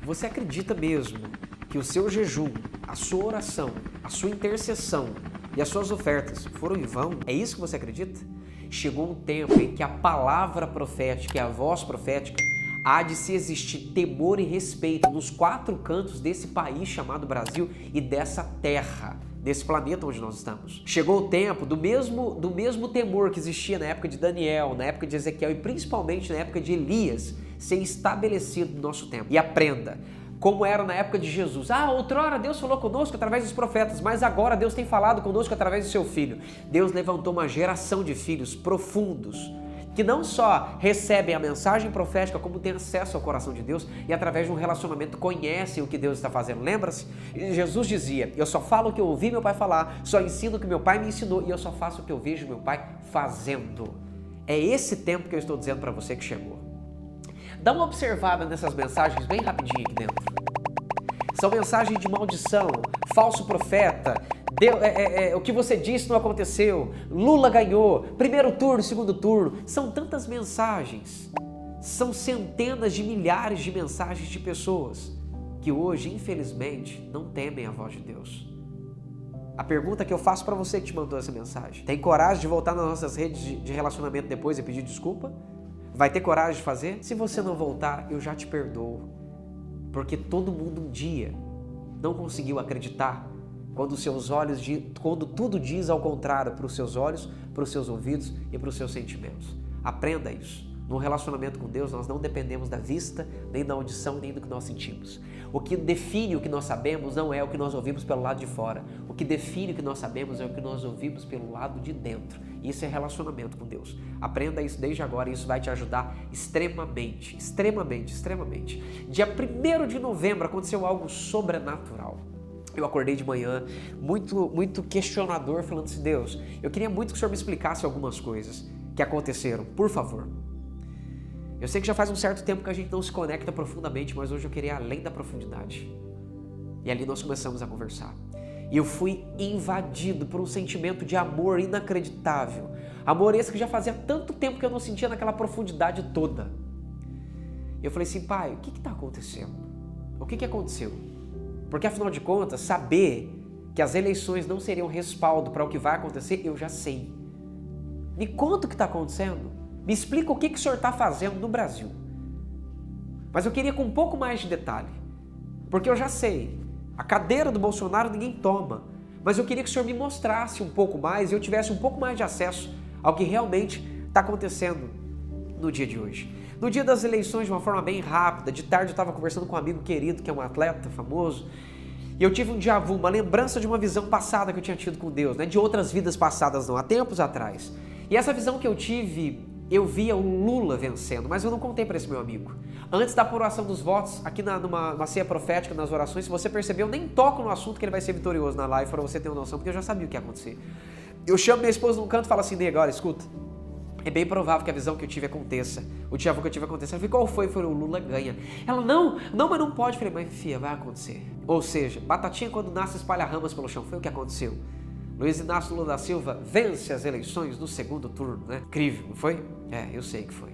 Você acredita mesmo que o seu jejum, a sua oração, a sua intercessão e as suas ofertas foram em vão? É isso que você acredita? Chegou um tempo em que a palavra profética e a voz profética há de se existir temor e respeito nos quatro cantos desse país chamado Brasil e dessa terra, desse planeta onde nós estamos. Chegou o tempo do mesmo temor que existia na época de Daniel, na época de Ezequiel e principalmente na época de Elias, ser estabelecido no nosso tempo. E aprenda, como era na época de Jesus. Outrora Deus falou conosco através dos profetas, mas agora Deus tem falado conosco através do seu Filho. Deus levantou uma geração de filhos profundos, que não só recebem a mensagem profética, como têm acesso ao coração de Deus e através de um relacionamento conhecem o que Deus está fazendo. Lembra-se? Jesus dizia, eu só falo o que eu ouvi meu pai falar, só ensino o que meu pai me ensinou e eu só faço o que eu vejo meu pai fazendo. É esse tempo que eu estou dizendo para você que chegou. Dá uma observada nessas mensagens bem rapidinho aqui dentro. São mensagens de maldição, falso profeta, o que você disse não aconteceu, Lula ganhou, primeiro turno, segundo turno. São tantas mensagens, são centenas de milhares de mensagens de pessoas que hoje, infelizmente, não temem a voz de Deus. A pergunta que eu faço para você que te mandou essa mensagem, tem coragem de voltar nas nossas redes de relacionamento depois e pedir desculpa? Vai ter coragem de fazer? Se você não voltar, eu já te perdoo. Porque todo mundo um dia não conseguiu acreditar quando tudo diz ao contrário para os seus olhos, para os seus ouvidos e para os seus sentimentos. Aprenda isso. No relacionamento com Deus, nós não dependemos da vista, nem da audição, nem do que nós sentimos. O que define o que nós sabemos não é o que nós ouvimos pelo lado de fora. O que define o que nós sabemos é o que nós ouvimos pelo lado de dentro. Isso é relacionamento com Deus. Aprenda isso desde agora e isso vai te ajudar extremamente, extremamente, extremamente. Dia 1º de novembro aconteceu algo sobrenatural. Eu acordei de manhã muito questionador, falando assim, Deus, eu queria muito que o Senhor me explicasse algumas coisas que aconteceram, por favor. Eu sei que já faz um certo tempo que a gente não se conecta profundamente, mas hoje eu queria ir além da profundidade. E ali nós começamos a conversar. E eu fui invadido por um sentimento de amor inacreditável. Amor esse que já fazia tanto tempo que eu não sentia naquela profundidade toda. E eu falei assim, pai, o que está acontecendo? O que aconteceu? Porque afinal de contas, saber que as eleições não seriam respaldo para o que vai acontecer, eu já sei. Me conta o que está acontecendo. Me explica o que o senhor está fazendo no Brasil. Mas eu queria com um pouco mais de detalhe. Porque eu já sei, a cadeira do Bolsonaro ninguém toma. Mas eu queria que o senhor me mostrasse um pouco mais e eu tivesse um pouco mais de acesso ao que realmente está acontecendo no dia de hoje. No dia das eleições, de uma forma bem rápida, de tarde eu estava conversando com um amigo querido, que é um atleta famoso, e eu tive um déjà vu, uma lembrança de uma visão passada que eu tinha tido com Deus, né? De outras vidas passadas não, há tempos atrás. E essa visão que eu tive, eu via o Lula vencendo, mas eu não contei para esse meu amigo. Antes da apuração dos votos, aqui numa ceia profética, nas orações, se você percebeu, eu nem toco no assunto que ele vai ser vitorioso na live, para você ter uma noção, porque eu já sabia o que ia acontecer. Eu chamo minha esposa num canto e falo assim, nega, olha, escuta, é bem provável que a visão que eu tive aconteça. O déjà vu que eu tive aconteça. Eu falei, qual foi? Foi o Lula ganha. Ela, não, mas não pode. Eu falei, mas filha, vai acontecer. Ou seja, batatinha quando nasce espalha ramas pelo chão. Foi o que aconteceu. Luiz Inácio Lula da Silva vence as eleições no segundo turno, né? Incrível, não foi? Eu sei que foi.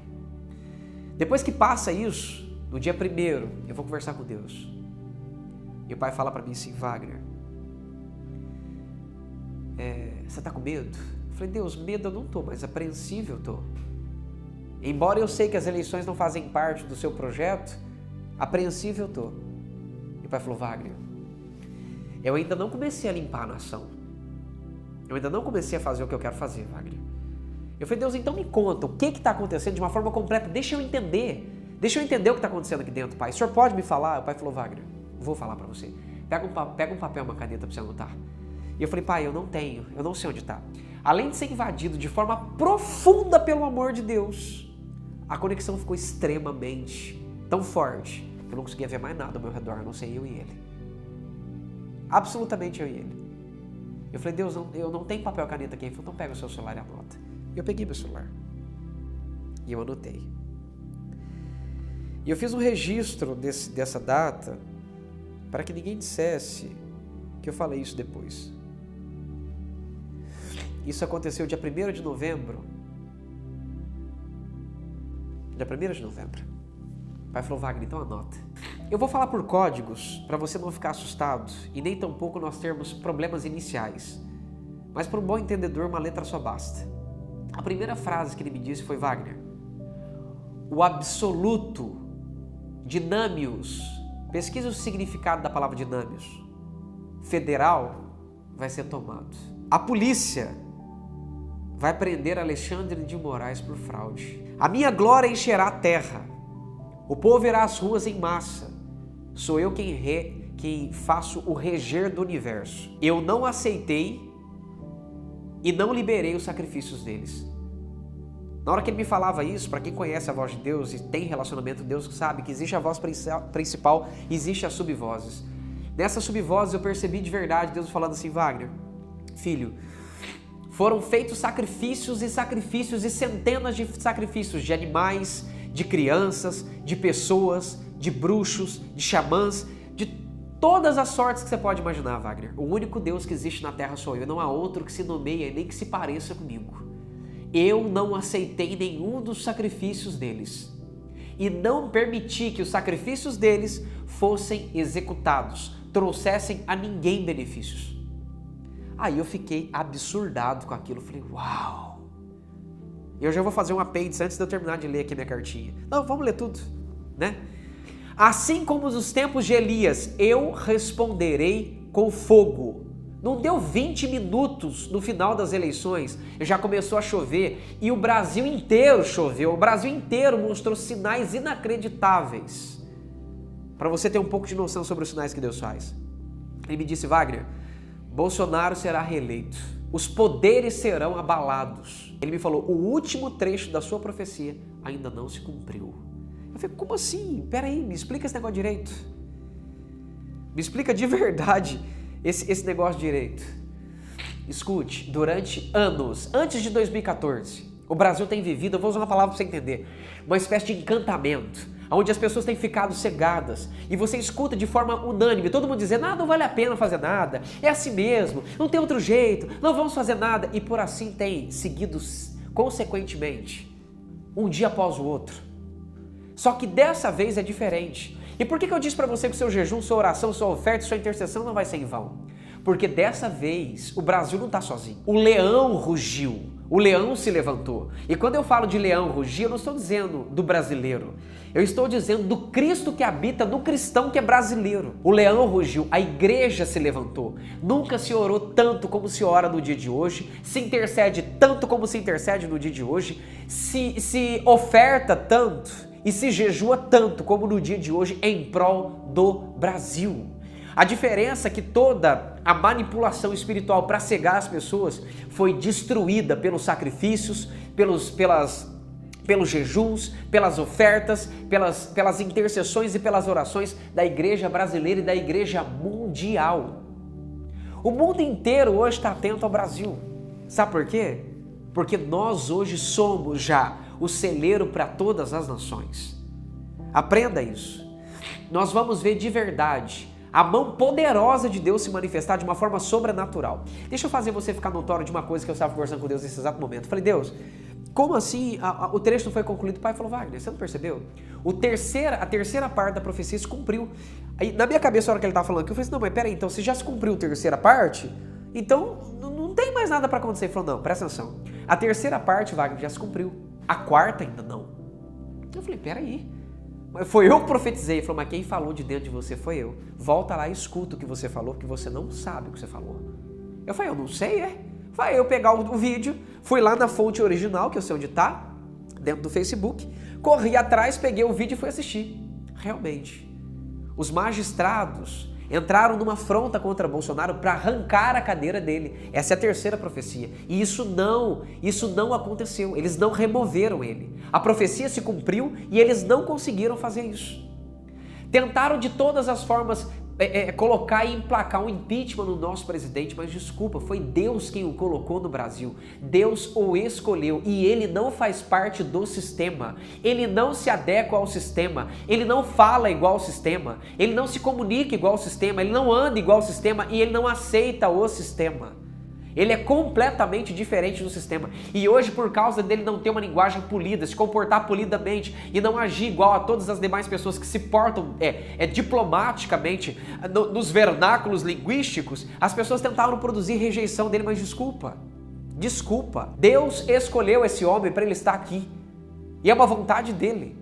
Depois que passa isso, no dia 1º, eu vou conversar com Deus. E o pai fala pra mim assim, Wagner, você tá com medo? Eu falei, Deus, medo eu não tô, mas apreensivo eu tô. Embora eu sei que as eleições não fazem parte do seu projeto, apreensivo eu tô. E o pai falou, Wagner, eu ainda não comecei a limpar a nação. Eu ainda não comecei a fazer o que eu quero fazer, Wagner. Eu falei, Deus, então me conta o que está acontecendo de uma forma completa. Deixa eu entender. Deixa eu entender o que está acontecendo aqui dentro, pai. O senhor pode me falar? O pai falou, Wagner, vou falar para você. Pega um papel, uma caneta para você anotar. E eu falei, pai, eu não tenho, eu não sei onde está. Além de ser invadido de forma profunda pelo amor de Deus, a conexão ficou extremamente tão forte que eu não conseguia ver mais nada ao meu redor, a não ser eu e ele. Absolutamente eu e ele. Eu falei, Deus, eu não tenho papel e caneta aqui. Ele falou, então pega o seu celular e anota. Eu peguei meu celular e eu anotei. E eu fiz um registro dessa data para que ninguém dissesse que eu falei isso depois. Isso aconteceu dia 1º de novembro. Dia 1º de novembro. O pai falou, Wagner, então anota. Eu vou falar por códigos para você não ficar assustado e nem tampouco nós termos problemas iniciais. Mas para um bom entendedor, uma letra só basta. A primeira frase que ele me disse foi, Wagner, o absoluto dinâmios, pesquisa o significado da palavra dinâmios, federal, vai ser tomado. A polícia vai prender Alexandre de Moraes por fraude. A minha glória encherá a terra. O povo irá às ruas em massa. Sou eu quem faço o reger do universo. Eu não aceitei e não liberei os sacrifícios deles. Na hora que ele me falava isso, para quem conhece a voz de Deus e tem relacionamento com Deus, sabe que existe a voz principal, existe as subvozes. Nessas subvozes eu percebi de verdade Deus falando assim, Wagner, filho, foram feitos sacrifícios e centenas de sacrifícios de animais, de crianças, de pessoas, de bruxos, de xamãs, de todas as sortes que você pode imaginar, Wagner. O único Deus que existe na Terra sou eu, não há outro que se nomeia nem que se pareça comigo. Eu não aceitei nenhum dos sacrifícios deles e não permiti que os sacrifícios deles fossem executados, trouxessem a ninguém benefícios. Aí eu fiquei absurdado com aquilo, falei, uau! Eu já vou fazer um apêndice antes de eu terminar de ler aqui minha cartinha. Não, vamos ler tudo, né? Assim como nos tempos de Elias, eu responderei com fogo. Não deu 20 minutos no final das eleições, já começou a chover e o Brasil inteiro choveu, o Brasil inteiro mostrou sinais inacreditáveis. Para você ter um pouco de noção sobre os sinais que Deus faz. Ele me disse, Wagner, Bolsonaro será reeleito, os poderes serão abalados. Ele me falou, o último trecho da sua profecia ainda não se cumpriu. Eu falei, como assim? Peraí, me explica esse negócio direito. Me explica de verdade esse negócio direito. Escute, durante anos, antes de 2014, o Brasil tem vivido, eu vou usar uma palavra para você entender, uma espécie de encantamento, onde as pessoas têm ficado cegadas e você escuta de forma unânime, todo mundo dizendo, não vale a pena fazer nada, é assim mesmo, não tem outro jeito, não vamos fazer nada, e por assim tem seguido consequentemente, um dia após o outro. Só que dessa vez é diferente. E por que eu disse para você que o seu jejum, sua oração, sua oferta, sua intercessão não vai ser em vão? Porque dessa vez o Brasil não está sozinho. O leão rugiu, o leão se levantou. E quando eu falo de leão rugir, eu não estou dizendo do brasileiro. Eu estou dizendo do Cristo que habita no cristão que é brasileiro. O leão rugiu, a igreja se levantou. Nunca se orou tanto como se ora no dia de hoje, se intercede tanto como se intercede no dia de hoje, se oferta tanto e se jejua tanto como no dia de hoje em prol do Brasil. A diferença é que toda a manipulação espiritual para cegar as pessoas foi destruída pelos sacrifícios, pelos jejuns, pelas ofertas, pelas intercessões e pelas orações da igreja brasileira e da igreja mundial. O mundo inteiro hoje está atento ao Brasil. Sabe por quê? Porque nós hoje somos já o celeiro para todas as nações. Aprenda isso. Nós vamos ver de verdade a mão poderosa de Deus se manifestar de uma forma sobrenatural. Deixa eu fazer você ficar notório de uma coisa que eu estava conversando com Deus nesse exato momento. Eu falei, Deus, como assim o trecho não foi concluído? O pai falou, Wagner, você não percebeu? A terceira parte da profecia se cumpriu. Aí, na minha cabeça, a hora que ele estava falando aqui, eu falei assim, não, mas peraí, então se já se cumpriu a terceira parte, então não tem mais nada para acontecer. Ele falou, não, presta atenção. A terceira parte, Wagner, já se cumpriu. A quarta ainda não. Eu falei, peraí. Foi eu que profetizei. Ele falou, mas quem falou de dentro de você foi eu. Volta lá e escuta o que você falou, porque você não sabe o que você falou. Eu falei, eu não sei, é? Vai eu pegar o vídeo, fui lá na fonte original, que eu sei onde tá, dentro do Facebook, corri atrás, peguei o vídeo e fui assistir. Realmente, os magistrados entraram numa afronta contra Bolsonaro para arrancar a cadeira dele. Essa é a terceira profecia. E isso não aconteceu. Eles não removeram ele. A profecia se cumpriu e eles não conseguiram fazer isso. Tentaram de todas as formas colocar e emplacar um impeachment no nosso presidente, mas desculpa, foi Deus quem o colocou no Brasil. Deus o escolheu e ele não faz parte do sistema. Ele não se adequa ao sistema, ele não fala igual ao sistema, ele não se comunica igual ao sistema, ele não anda igual ao sistema e ele não aceita o sistema. Ele é completamente diferente do sistema. E hoje, por causa dele não ter uma linguagem polida, se comportar polidamente e não agir igual a todas as demais pessoas que se portam diplomaticamente nos vernáculos linguísticos, as pessoas tentavam produzir rejeição dele, mas desculpa. Deus escolheu esse homem para ele estar aqui. E é uma vontade dele.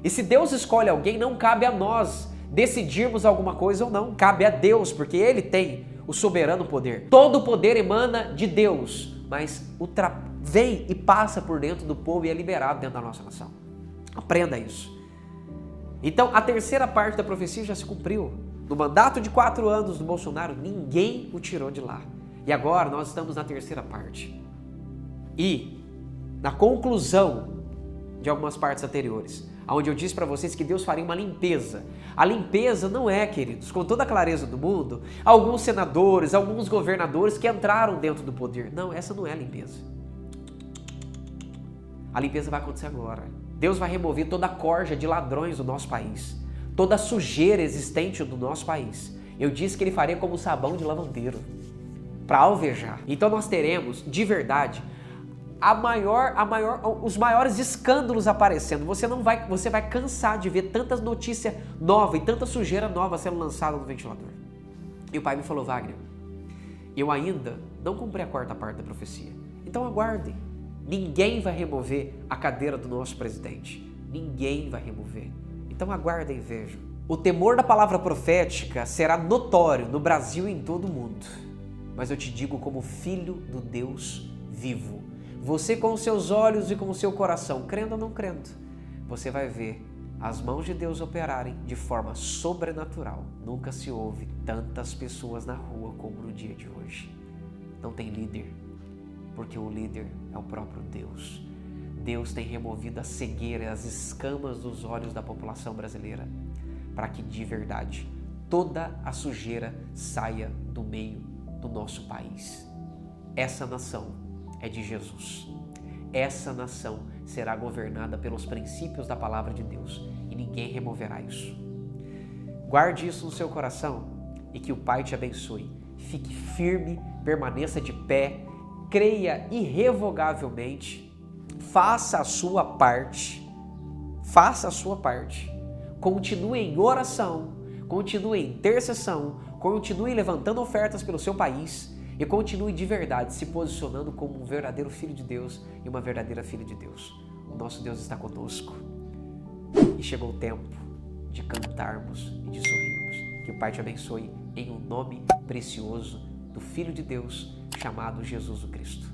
E se Deus escolhe alguém, não cabe a nós decidirmos alguma coisa ou não. Cabe a Deus, porque ele tem o soberano poder. Todo o poder emana de Deus, mas vem e passa por dentro do povo e é liberado dentro da nossa nação. Aprenda isso. Então, a terceira parte da profecia já se cumpriu. No mandato de 4 anos do Bolsonaro, ninguém o tirou de lá. E agora nós estamos na terceira parte. E na conclusão de algumas partes anteriores, onde eu disse para vocês que Deus faria uma limpeza. A limpeza não é, queridos, com toda a clareza do mundo, alguns senadores, alguns governadores que entraram dentro do poder. Não, essa não é a limpeza. A limpeza vai acontecer agora. Deus vai remover toda a corja de ladrões do nosso país, toda a sujeira existente do nosso país. Eu disse que ele faria como sabão de lavandeiro, para alvejar. Então nós teremos, de verdade, os maiores escândalos aparecendo. Você vai cansar de ver tantas notícias novas e tanta sujeira nova sendo lançada no ventilador. E o pai me falou: Wagner, eu ainda não cumpri a quarta parte da profecia. Então aguardem. Ninguém vai remover a cadeira do nosso presidente. Ninguém vai remover. Então aguardem e vejam. O temor da palavra profética será notório no Brasil e em todo o mundo. Mas eu te digo como filho do Deus vivo. Você com os seus olhos e com o seu coração, crendo ou não crendo, você vai ver as mãos de Deus operarem de forma sobrenatural. Nunca se ouve tantas pessoas na rua como no dia de hoje. Não tem líder, porque o líder é o próprio Deus. Deus tem removido a cegueira, as escamas dos olhos da população brasileira, para que de verdade toda a sujeira saia do meio do nosso país. Essa nação é de Jesus. Essa nação será governada pelos princípios da palavra de Deus e ninguém removerá isso. Guarde isso no seu coração e que o Pai te abençoe. Fique firme, permaneça de pé, creia irrevogavelmente, faça a sua parte, continue em oração, continue em intercessão, continue levantando ofertas pelo seu país e continue de verdade se posicionando como um verdadeiro filho de Deus e uma verdadeira filha de Deus. O nosso Deus está conosco e chegou o tempo de cantarmos e de sorrirmos. Que o Pai te abençoe em um nome precioso do Filho de Deus chamado Jesus o Cristo.